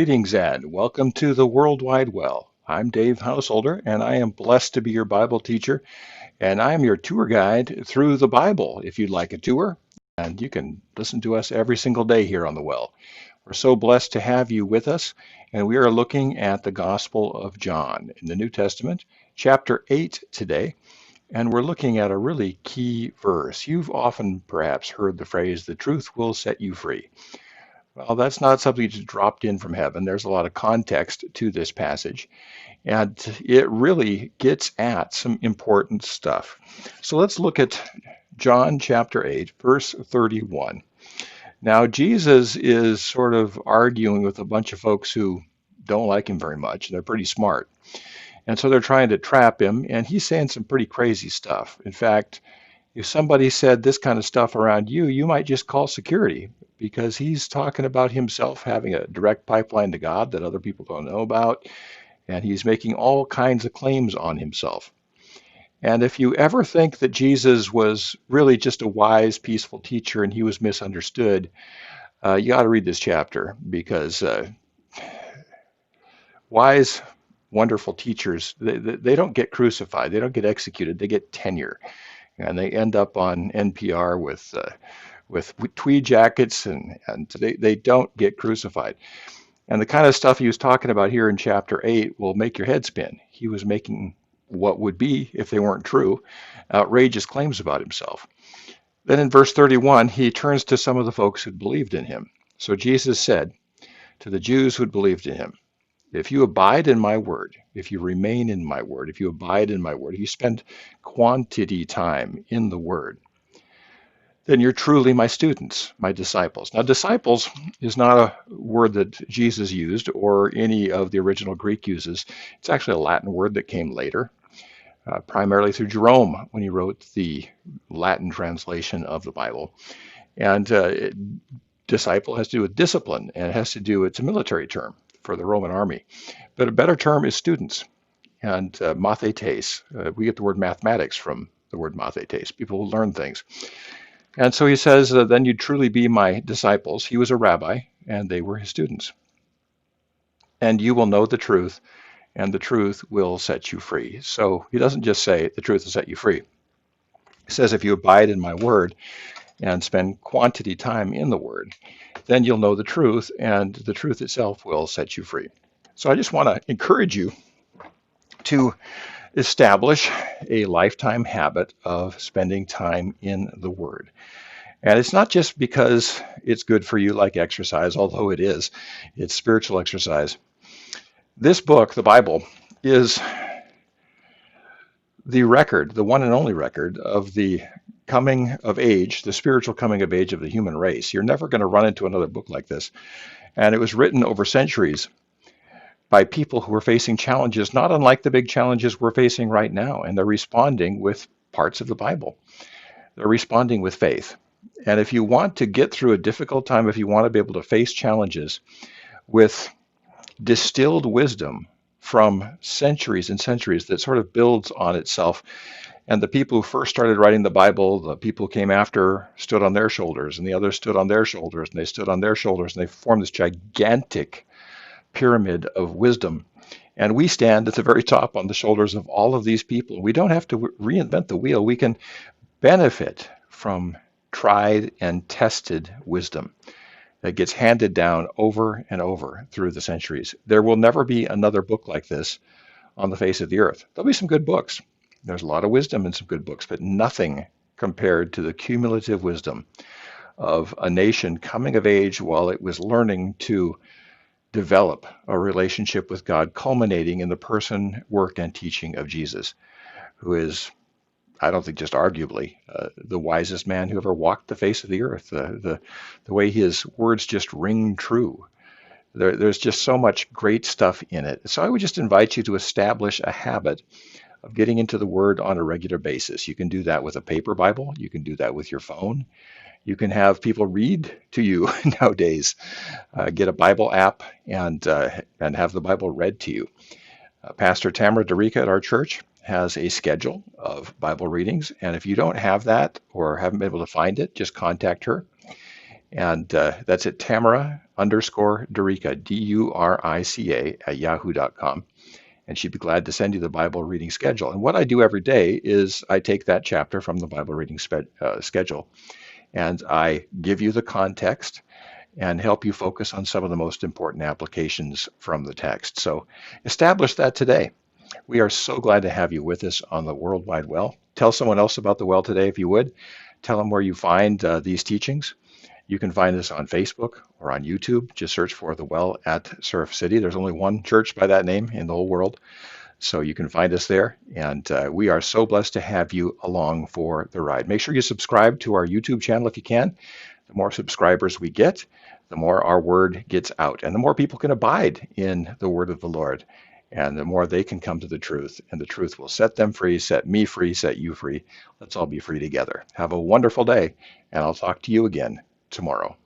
Greetings and welcome to the World Wide Well. I'm Dave Householder, and I am blessed to be your Bible teacher, and I am your tour guide through the Bible. If you'd like a tour, and you can listen to us every single day here on the Well. We're so blessed to have you with us, and we are looking at the Gospel of John in the New Testament, chapter 8 today, and we're looking at a really key verse. You've often perhaps heard the phrase, "The truth will set you free." Well, that's not something just dropped in from heaven. There's a lot of context to this passage, and it really gets at some important stuff. So let's look at John chapter 8, verse 31. Now, Jesus is sort of arguing with a bunch of folks who don't like him very much. They're pretty smart. And so they're trying to trap him, and he's saying some pretty crazy stuff. In fact, if somebody said this kind of stuff around you, you might just call security because he's talking about himself having a direct pipeline to God that other people don't know about, and he's making all kinds of claims on himself. And if you ever think that Jesus was really just a wise, peaceful teacher and he was misunderstood, you got to read this chapter because wise, wonderful teachers, they don't get crucified, they don't get executed, they get tenure. And they end up on NPR with tweed jackets, and they don't get crucified. And the kind of stuff he was talking about here in chapter 8 will make your head spin. He was making what would be, if they weren't true, outrageous claims about himself. Then in verse 31, he turns to some of the folks who believed in him. So Jesus said to the Jews who had believed in him, "If you abide in my word, if you remain in my word, if you abide in my word, if you spend quantity time in the word, then you're truly my students, my disciples." Now, disciples is not a word that Jesus used or any of the original Greek uses. It's actually a Latin word that came later, primarily through Jerome when he wrote the Latin translation of the Bible. And disciple has to do with discipline, and it has to do, it's a military term for the Roman army. But a better term is students. And mathetes, we get the word mathematics from the word mathetes, people who learn things. And so he says, then you'd truly be my disciples. He was a rabbi, and they were his students. And you will know the truth, and the truth will set you free. So he doesn't just say the truth will set you free. He says, if you abide in my word and spend quantity time in the word, then you'll know the truth, and the truth itself will set you free. So I just want to encourage you to establish a lifetime habit of spending time in the Word. And it's not just because it's good for you like exercise, although it is. It's spiritual exercise. This book, the Bible, is the record, the one and only record of the coming of age, the spiritual coming of age of the human race. You're never going to run into another book like this. And it was written over centuries by people who are facing challenges not unlike the big challenges we're facing right now, and they're responding with parts of the Bible. They're responding with faith. And if you want to get through a difficult time, if you want to be able to face challenges with distilled wisdom from centuries and centuries that sort of builds on itself, and the people who first started writing the Bible, the people who came after stood on their shoulders, and the others stood on their shoulders, and they stood on their shoulders, and they formed this gigantic pyramid of wisdom. And we stand at the very top on the shoulders of all of these people. We don't have to reinvent the wheel. We can benefit from tried and tested wisdom that gets handed down over and over through the centuries. There will never be another book like this on the face of the earth. There'll be some good books. There's a lot of wisdom in some good books, but nothing compared to the cumulative wisdom of a nation coming of age while it was learning to develop a relationship with God, culminating in the person, work, and teaching of Jesus, who is, I don't think just arguably, the wisest man who ever walked the face of the earth. The way his words just ring true. There's just so much great stuff in it. So I would just invite you to establish a habit of getting into the Word on a regular basis. You can do that with a paper Bible. You can do that with your phone. You can have people read to you nowadays. Get a Bible app and have the Bible read to you. Pastor Tamara Derica at our church has a schedule of Bible readings, and if you don't have that or haven't been able to find it, just contact her, And that's at Tamara underscore Durica, Durica at yahoo.com. And she'd be glad to send you the Bible reading schedule. And what I do every day is I take that chapter from the Bible reading schedule and I give you the context and help you focus on some of the most important applications from the text. So establish that today. We are so glad to have you with us on the World Wide Well. Tell someone else about the Well today if you would. Tell them where you find these teachings. You can find us on Facebook or on YouTube. Just search for the Well at Surf City. There's only one church by that name in the whole world, so you can find us there. And we are so blessed to have you along for the ride. Make sure you subscribe to our YouTube channel if you can. The more subscribers we get, the more our word gets out, and the more people can abide in the word of the Lord, and the more they can come to the truth, and the truth will set them free, set me free, set you free. Let's all be free together. Have a wonderful day, and I'll talk to you again tomorrow.